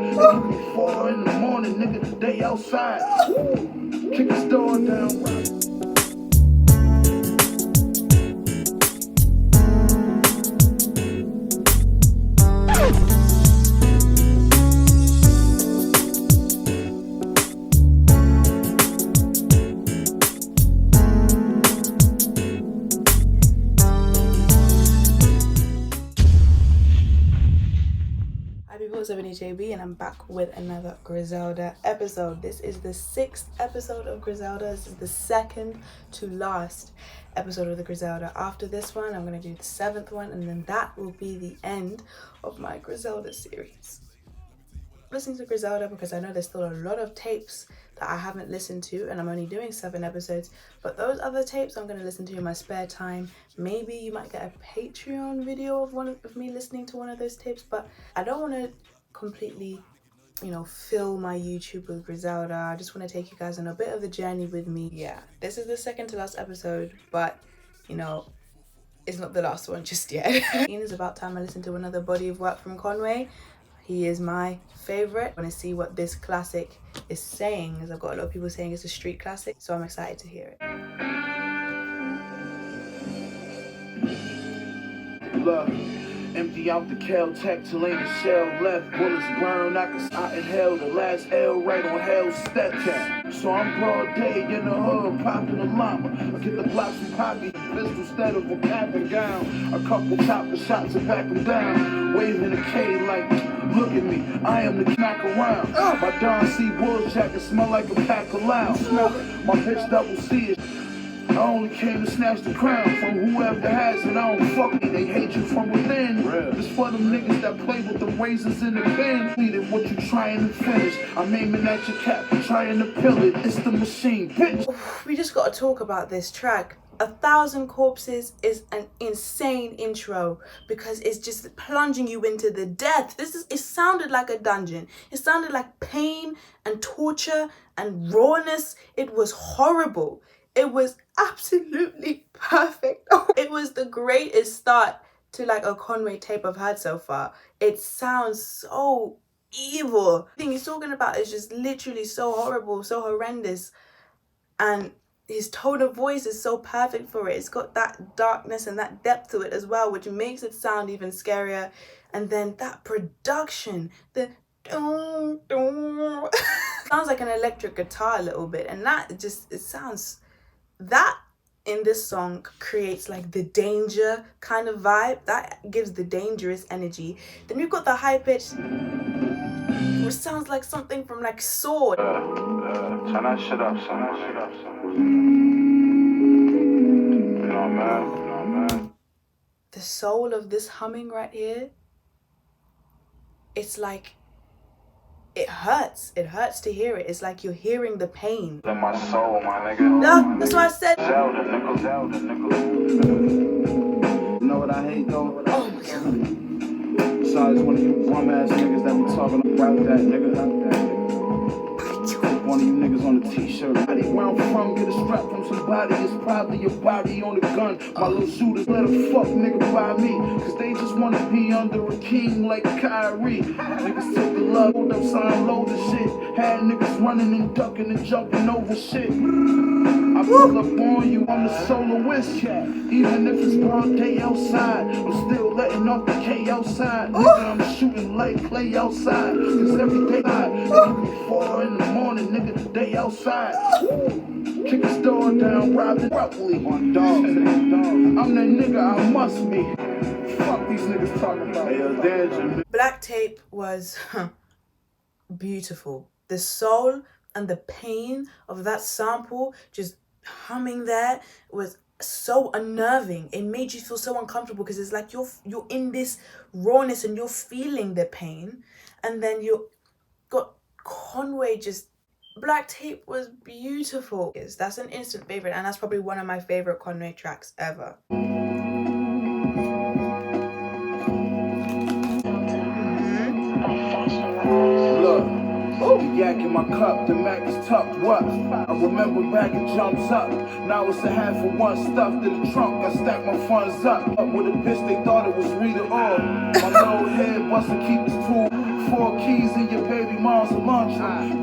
It could be 4 in the morning, nigga, they outside. Kick his door down. It's Ebony JB and I'm back with another Griselda episode. This is the 6th episode of Griselda. This is the second to last episode of the Griselda. After this one, I'm going to do the 7th one, and then that will be the end of my Griselda series. I'm listening to Griselda because I know there's still a lot of tapes that I haven't listened to, and I'm only doing 7 episodes, but those other tapes I'm going to listen to in my spare time. Maybe you might get a Patreon video of me listening to one of those tapes, but I don't want to completely, fill my YouTube with Griselda. I just want to take you guys on a bit of a journey with me. Yeah, this is the second to last episode, but it's not the last one just yet. It's about time I listen to another body of work from Conway. He is my favorite. I want to see what this classic is saying, as I've got a lot of people saying it's a street classic, so I'm excited to hear it. Look, empty out the Caltech till ain't a shell left. Bullets burn, I inhale the last L right on hell's step cat. So I'm broad day in the hood, popping a llama. I get the blocks from Poppy, pistol instead of a cap and gown. A couple chopper shots and back them down. Waving a K like, look at me, I am the knock around. My Don C. Bulls jacket smell like a pack of loud. My bitch double C is. I only came to snatch the crown from whoever has it. I don't fuck me, they hate you from within. It's for them niggas that play with the razors in the bin. Pleaded what you trying to finish. I'm aiming at your cap, trying to pill it. It's the machine, bitch. We just gotta talk about this track. 1,000 Corpses is an insane intro because it's just plunging you into the death. It sounded like a dungeon. It sounded like pain and torture and rawness. It was horrible. It was absolutely perfect. It was the greatest start to like a Conway tape I've had so far. It sounds so evil. The thing he's talking about is just literally so horrible, so horrendous. And his tone of voice is so perfect for it. It's got that darkness and that depth to it as well, which makes it sound even scarier. And then that production, the sounds like an electric guitar a little bit. And that in this song creates like the danger kind of vibe. That gives the dangerous energy. Then you've got the high pitch, which sounds like something from like Sword. Turn that shit up, son. Man. The soul of this humming right here, it's like, it hurts. It hurts to hear it. It's like you're hearing the pain. In my soul, my nigga. No, that's what I said. Zelda, nickel. You know what I hate though? Oh my god. Besides one of you bum ass niggas that be talking about that nigga. One of you niggas on the t-shirt. Where I'm from, get a strap from somebody. It's probably your body on the gun. My little shooters let a fuck nigga by me, cause they just wanna be under a king like Kyrie. Niggas took the love, hold up, sign load of shit. Had niggas running and ducking and jumping over shit. I pull up on you, I'm the soloist cat. Even if it's broad day outside, I'm still letting off the K outside. Nigga, I'm shooting like clay outside. Cause every day it could be 4 in the morning, nigga, they outside. Kick his door down, robbed it properly. I'm that nigga, I must be. Fuck these niggas talking about. Blakk Tape was beautiful. The soul and the pain of that sample just humming there was so unnerving. It made you feel so uncomfortable because it's like you're in this rawness and you're feeling the pain, and then you got Conway just. Blakk Tape was beautiful. That's an instant favorite, and that's probably one of my favorite Conway tracks ever. The yak in my cup, the Mac is tough, what? I remember back it jumps up. Now it's a half of one stuffed in the trunk. I stack my funds up with a bitch, they thought it was Rita on. My little head bustin', keep his tool. 4 keys in your baby mom's lunch.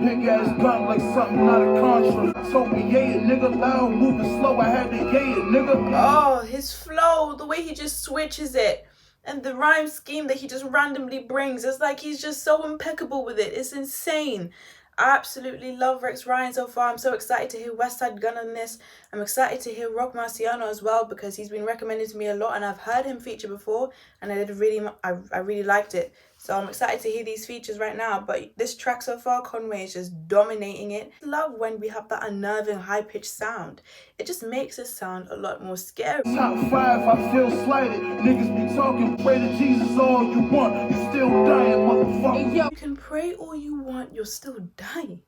Big ass gun like something out of Contra. I told me, yeah, nigga, loud, moving slow. I had to, yeah, nigga. Oh, his flow, the way he just switches it. And the rhyme scheme that he just randomly brings. It's like he's just so impeccable with it. It's insane. I absolutely love Rex Ryan so far. I'm so excited to hear Westside Gun on this. I'm excited to hear Rock Marciano as well because he's been recommended to me a lot and I've heard him feature before and I really liked it. So I'm excited to hear these features right now. But this track so far, Conway is just dominating it. I love when we have that unnerving high-pitched sound. It just makes it sound a lot more scary. Top 5, I feel slighted. Niggas be talking, pray to Jesus all you want. You still dying, motherfucker. You can pray all you want, you're still dying.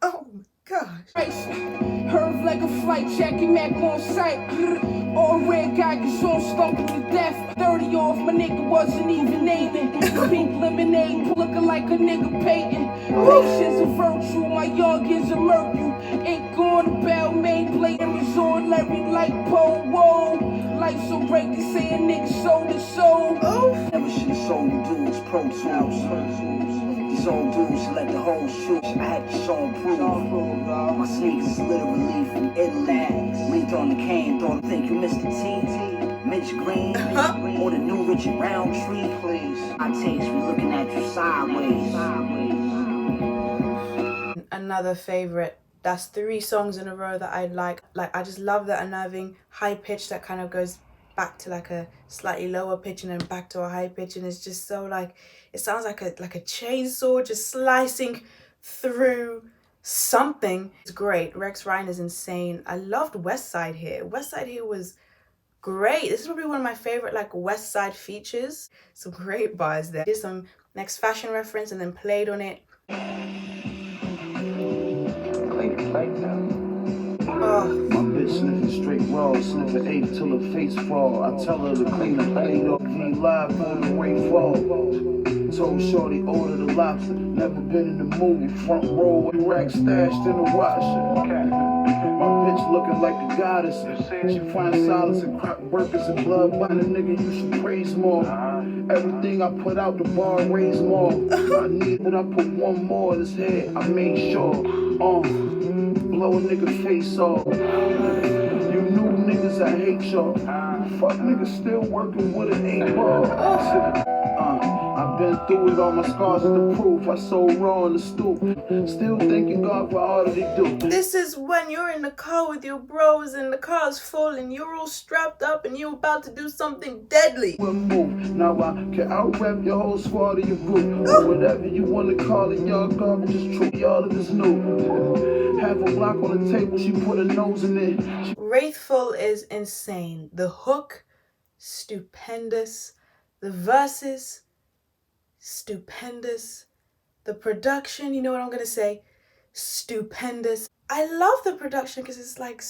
Oh my gosh. Heard like a flight, Jackie Mac on sight. All red guy gets all stumbled to death. 30 off, my nigga wasn't even naming. Pink lemonade, looking like a nigga Peyton. Patience a virtue, my youngins a mercu. Ain't going to bell, main blade, resort, Larry like Poe. Whoa, life so great, they say a nigga sold his soul. Never should've sold the dudes Pro Tools. These old dudes let the whole shoot. I had to show them proof. My sneakers literally from Italy. Leaned on the cane, don't think you missed the T. Mitch Green, or the new Richard Roundtree. Please, I taste we looking at you sideways. Another favorite. That's 3 songs in a row that I like. I just love that unnerving high pitch that kind of goes back to like a slightly lower pitch and then back to a high pitch, and it's just so like it sounds like a chainsaw just slicing through something. It's great. Rex Ryan is insane. I loved Westside here. Westside here was great. This is probably one of my favorite like Westside features. Some great bars there. Did some next fashion reference and then played on it. Oh. My bitch sniffing straight raw, sniffing 8 till her face fall. I tell her to clean the plate up, clean live on the rainfall. Told Shorty order the lobster, never been in the movie. Front row with rack stashed in the washer. My bitch looking like a goddess. She finds solace in crop workers and blood binding. Nigga, you should praise more. Everything I put out the bar raise more. I need that I put one more in his head. I made sure. Blow a nigga face off. You new niggas, I hate y'all. Fuck niggas still working with an 8-ball. I've been through it, all my scars are the proof. I so raw in the stoop. Still thanking God for all that he do. This is when you're in the car with your bros and the car's full and you're all strapped up and you're about to do something deadly. We'll move. Now I can out-rap your whole squad of your group. Or whatever you want to call it, y'all garbage is true. Y'all of this new. Have a block on the table, she put her nose in it. WRAITH-FUL is insane. The hook, stupendous. The verses, stupendous. The production, you know what I'm gonna say, stupendous. I love the production because it's like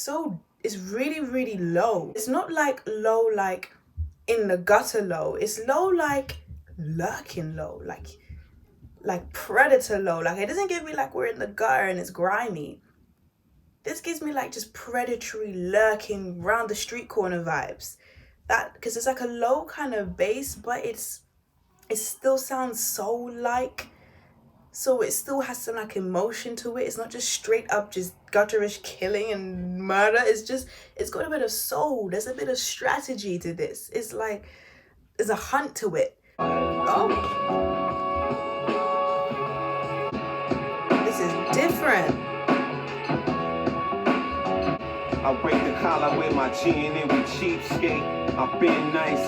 it's really, really low. It's not like low like in the gutter low. It's low like lurking low, like predator low. Like it doesn't give me like we're in the gutter and it's grimy. This gives me like just predatory lurking round the street corner vibes. That because it's like a low kind of bass, but it still sounds soul-like, so it still has some like emotion to it. It's not just straight up just gutterish killing and murder. It's got a bit of soul. There's a bit of strategy to this. It's like there's a hunt to it. Oh, this is different. I break the collar with my chin and we cheapskate. I've been nice.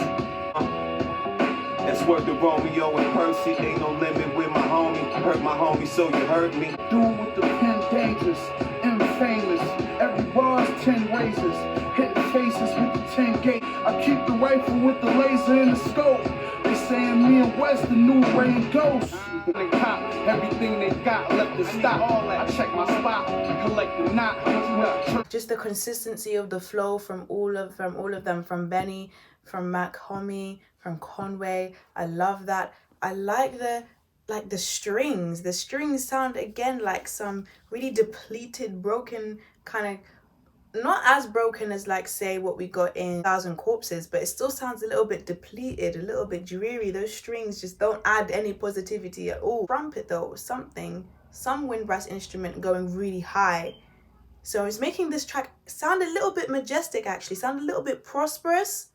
That's worth the Romeo and Percy. Ain't no limit with my homie. Hurt my homie, so you hurt me. Dude with the pen dangerous, infamous. Every bar's 10 razors. Hitting faces with the 10 gate. I keep the rifle with the laser and the scope. They saying me and West the new rain ghost. They cop everything they got, left to stop. I check my spot, collect the knot. Just the consistency of the flow from all of them, from Benny, from Mac Homie, from Conway. I love that. I like the strings. The strings sound again like some really depleted, broken kind of not as broken as like say what we got in 1,000 Corpses, but it still sounds a little bit depleted, a little bit dreary. Those strings just don't add any positivity at all. Trumpet though, some wind brass instrument going really high. So it's making this track sound a little bit majestic, actually, sound a little bit prosperous,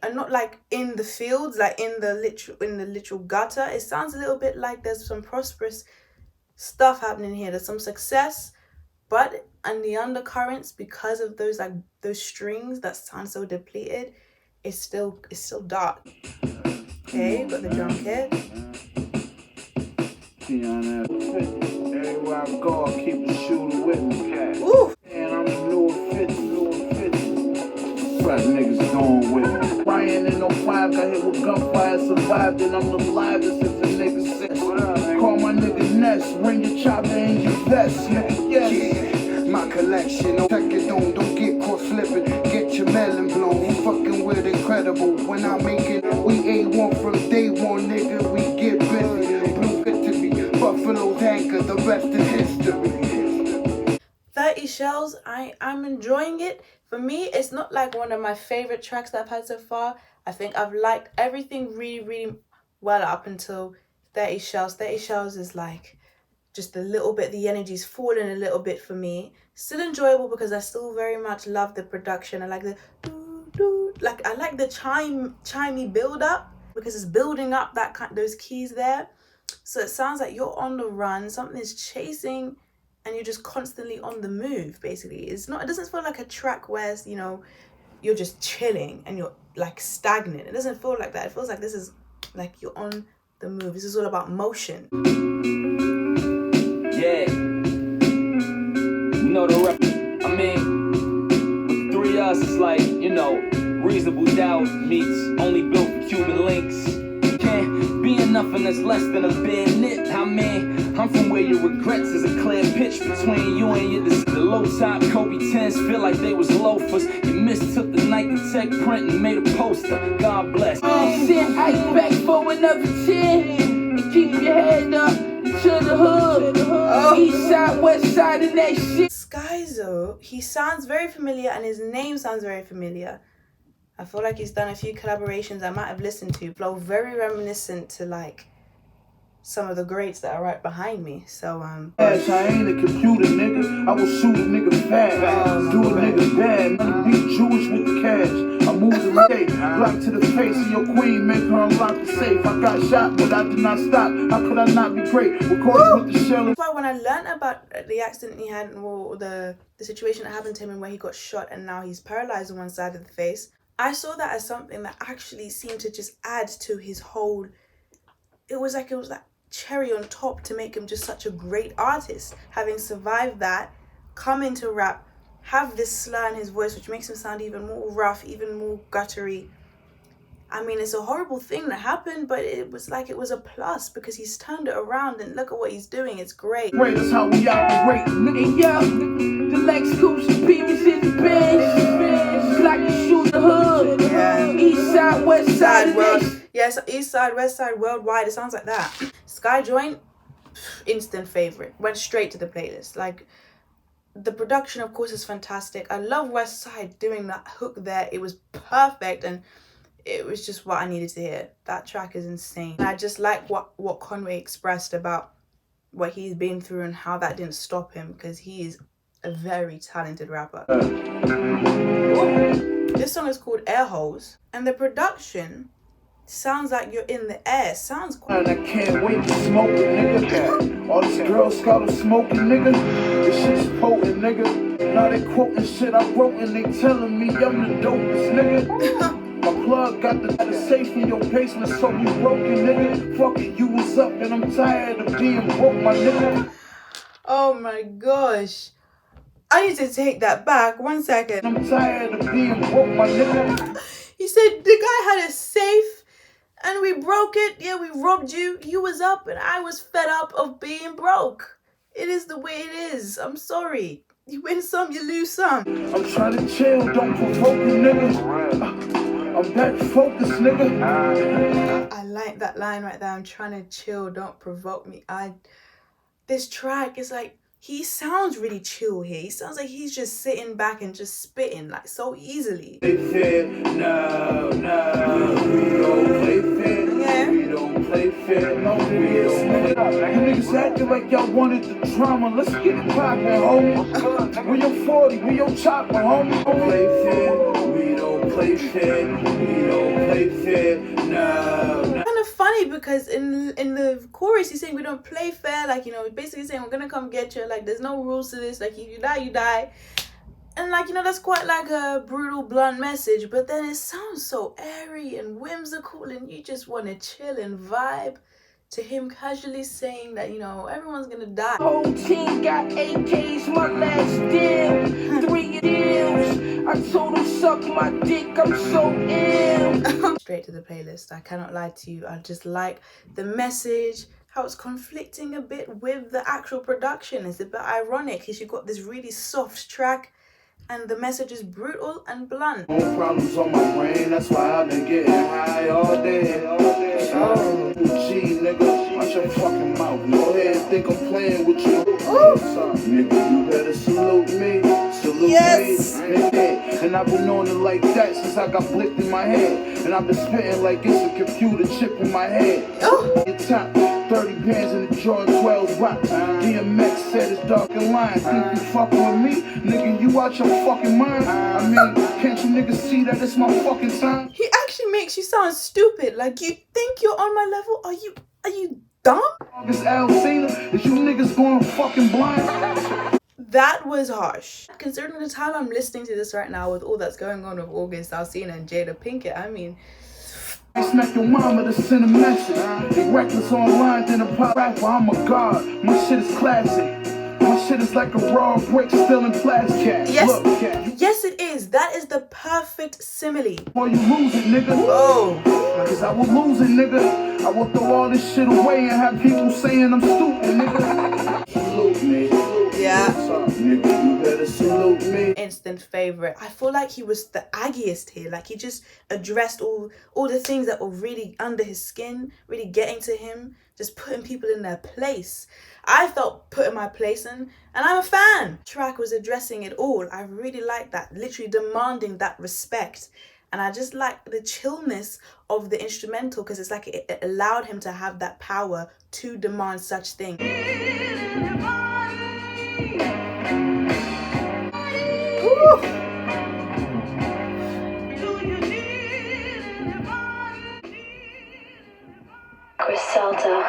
and not like in the fields, like in the literal gutter. It sounds a little bit like there's some prosperous stuff happening here. There's some success, but and the undercurrents, because of those strings that sound so depleted, it's still dark. Okay, got the drum kit. Everywhere I go, I keep a shooter with me. Ooh. And I'm the new 50. Rap niggas going with me. Ryan in 05 got hit with gunfire, survived, and I'm the livest if the nigga says. Call my nigga Ness, bring your chopper and your vest, nigga. Yes. My collection, check it on, don't get caught slipping. Get your melon blown, we fucking with incredible. When I make it, we A1 from day one, nigga. We get busy. Blue fit to be Buffalo's anchor, the rest is history. 30 Shells, I'm enjoying it. For me, it's not like one of my favorite tracks that I've had so far. I think I've liked everything really, really well up until 30 Shells. 30 Shells is like just a little bit, the energy's fallen a little bit for me. Still enjoyable because I still very much love the production. I like the I like the chimey build up, because it's building up those keys there. So it sounds like you're on the run, something is chasing, and you're just constantly on the move, basically. It doesn't feel like a track where, you know, you're just chilling and you're like stagnant. It doesn't feel like that. It feels like this is like you're on the move. This is all about motion. Yeah. You know the rep. I mean, with the three of us, it's like, you know, Reasonable Doubt meets Only Built for Cuban Links. Can't be nothing that's less than a bare knit. I mean, I'm from where your regrets is a clear pitch between you and your the low top Kobe 10s feel like they was loafers. You mistook the Nike Tech print and made a poster. God bless. Send ice back for another 10 and keep your head up to the hood. East side, west side, and that shit. Skyzo, he sounds very familiar and his name sounds very familiar. I feel like he's done a few collaborations I might have listened to. Flow very reminiscent to like some of the greats that are right behind me. So I ain't a computer, nigga. I will shoot a nigga fast. Do a nigga bad. Man, be Jewish with the cash. I move the day. Block to the face of your queen. Make her unlock the safe. I got shot, but I did not stop. How could I not be great? Recorded with the shell. that's why when I learned about the accident he had, or the situation that happened to him and where he got shot and now he's paralyzed on one side of the face, I saw that as something that actually seemed to just add to his whole, it was like cherry on top to make him just such a great artist. Having survived that, come into rap, have this slur in his voice which makes him sound even more rough, even more guttery. I mean, it's a horrible thing that happened, but it was a plus because he's turned it around and look at what he's doing. It's great. Great is how we operate, nigga. And yo, the Lex Coops and Peeps in the bench. Like you shoot the hood. Yeah. East side, west side, and that. Yes, east side, west side, worldwide. It sounds like that. Sky Joint, instant favorite. Went straight to the playlist. Like, the production, of course, is fantastic. I love West Side doing that hook there. It was perfect, and it was just what I needed to hear. That track is insane. And I just like what Conway expressed about what he's been through and how that didn't stop him, because he is a very talented rapper. This song is called Air Holes, and the production sounds like you're in the air. Sounds cool. And I can't wait to smoke it, nigga. All these Girl Scout smoking, nigga. This shit's potent, nigga. Now they quoting shit I wrote and they telling me I'm the dopest, nigga. My plug got the safe in your basement, so we broken, nigga. Fuck it, you was up and I'm tired of being broke, my nigga. Oh my gosh. I need to take that back. 1 second. I'm tired of being broke, my nigga. He said the guy had a safe and we broke it. Yeah, we robbed you. You was up and I was fed up of being broke. It is the way it is. I'm sorry. You win some, you lose some. I'm trying to chill, don't provoke me, nigga. I'm back focused, nigga. I like that line right there. I'm trying to chill, don't provoke me. This track is like, he sounds really chill here. He sounds like he's just sitting back and just spitting like so easily. Play fair, no, we don't play fair. Yeah. We don't play fair, no, we don't play fair. You niggas acting like y'all wanted the drama. Let's get it poppin', homie. We your 40, we your chopper, homie. Play fair, we don't play fair. We don't play fair, no. Kind of funny because in the chorus he's saying we don't play fair, like, you know, basically saying we're gonna come get you, like there's no rules to this, like if you die, you die. And like, you know, that's quite like a brutal, blunt message, but then it sounds so airy and whimsical and you just want to chill and vibe to him casually saying that, you know, everyone's gonna die. Whole team got AKs, my last deal. 3 deals. I told him suck my dick, I'm so ill. Straight to the playlist. I cannot lie to you. I just like the message, how it's conflicting a bit with the actual production. It's a bit ironic because you've got this really soft track and the message is brutal and blunt. No problems on my brain, that's why I've been getting high all day. Oh, G, nigga, watch your fucking mouth. Go ahead and think I'm playing with you. Nigga, you better salute me. Salute me. And I've been on it like that since I got blicked in my head. And I've been spitting like it's a computer chip in my head. Your top 30 bands in the Jordan 12 rocks. DMX said it's dark and lying. Think you fucking with me? Nigga, you out your fucking mind? I mean, can't you niggas see that it's my fucking time? He actually makes you sound stupid. Like, you think you're on my level? Are you dumb? This Alcina, is you niggas going fucking blind? That was harsh. Considering the time I'm listening to this right now with all that's going on with August Alsina and Jada Pinkett, I mean, I smack your mama to send a message. They reckless online, then a pop rapper. I'm a god. My shit is classic. My shit is like a raw brick still in plastic. yes, Look, yes it is. That is the perfect simile. before you lose it, nigga. Oh, Cause I will lose it, nigga. I will throw all this shit away and have people saying I'm stupid, nigga. Salute me. yeah. Nigga, you better salute me. Instant favorite. I feel like he was the aggiest here. Like, he just addressed all the things that were really under his skin, really getting to him, just putting people in their place. I felt put in my place, and I'm a fan. Track was addressing it all. I really like that, literally demanding that respect. And I just like the chillness of the instrumental because it's like it allowed him to have that power to demand such things. GRISELDA.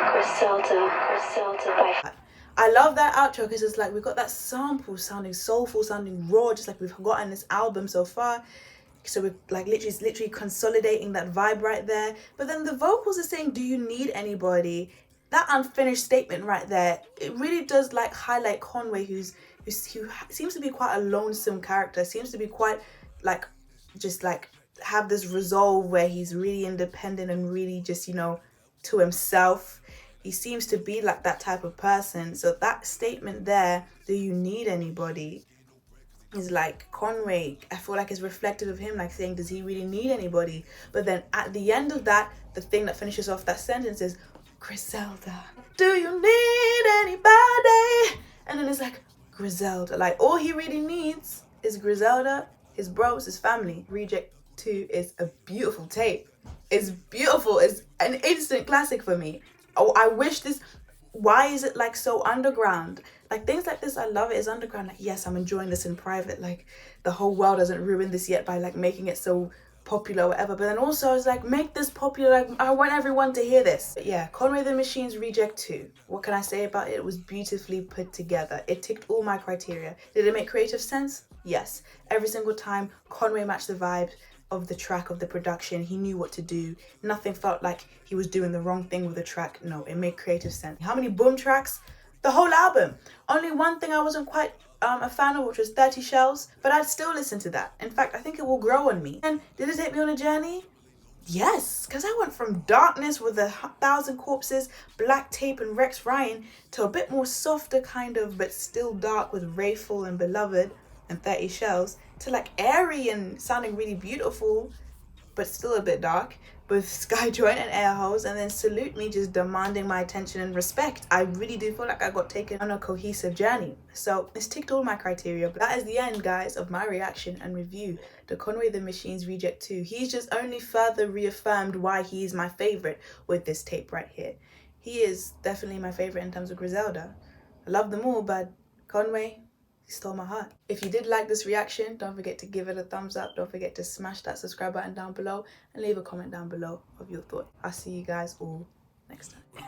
I love that outro because it's like we've got that sample sounding soulful, sounding raw, just like we've got in this album so far. So we're like literally consolidating that vibe right there. But then the vocals are saying, do you need anybody? That unfinished statement right there, it really does like highlight Conway, who seems to be quite a lonesome character, seems to be quite like just like have this resolve where he's really independent and really just, you know, to himself. He seems to be like that type of person. So that statement there, do you need anybody, is like Conway, I feel like is reflective of him, like saying, does he really need anybody? But then at the end of that, the thing that finishes off that sentence is GRISELDA, do you need anybody? And then it's like GRISELDA, like all he really needs is GRISELDA, his bros, his family. Reject 2 is a beautiful tape. It's beautiful. It's an instant classic for me. Oh, I wish this, why is it like so underground? Like things like this, I love it. It's underground. Like, yes, I'm enjoying this in private. Like the whole world doesn't ruin this yet by like making it so popular or whatever. But then also I was like, make this popular. Like I want everyone to hear this. But yeah, Conway the Machine's Reject 2. What can I say about it? It was beautifully put together. It ticked all my criteria. Did it make creative sense? Yes. Every single time Conway matched the vibe of the track, of the production. He knew what to do. Nothing felt like he was doing the wrong thing with the track. No, it made creative sense. How many boom tracks? The whole album. Only one thing I wasn't quite a fan of, which was 30 Shells, but I'd still listen to that. In fact, I think it will grow on me. And did it take me on a journey? Yes, because I went from darkness with 1,000 Corpses, Blakk Tape and Rex Ryan to a bit more softer kind of, but still dark with WRAITH-FUL and Beloved and 30 Shells, to like airy and sounding really beautiful, but still a bit dark, with Sky Joint and Air Holes, and then Salute Me just demanding my attention and respect. I really do feel like I got taken on a cohesive journey. So it's ticked all my criteria. But that is the end, guys, of my reaction and review to Conway the Machine's Reject 2. He's just only further reaffirmed why he is my favorite with this tape right here. He is definitely my favorite in terms of Griselda. I love them all, but Conway, he stole my heart. If you did like this reaction, don't forget to give it a thumbs up. Don't forget to smash that subscribe button down below and leave a comment down below of your thought. I'll see you guys all next time.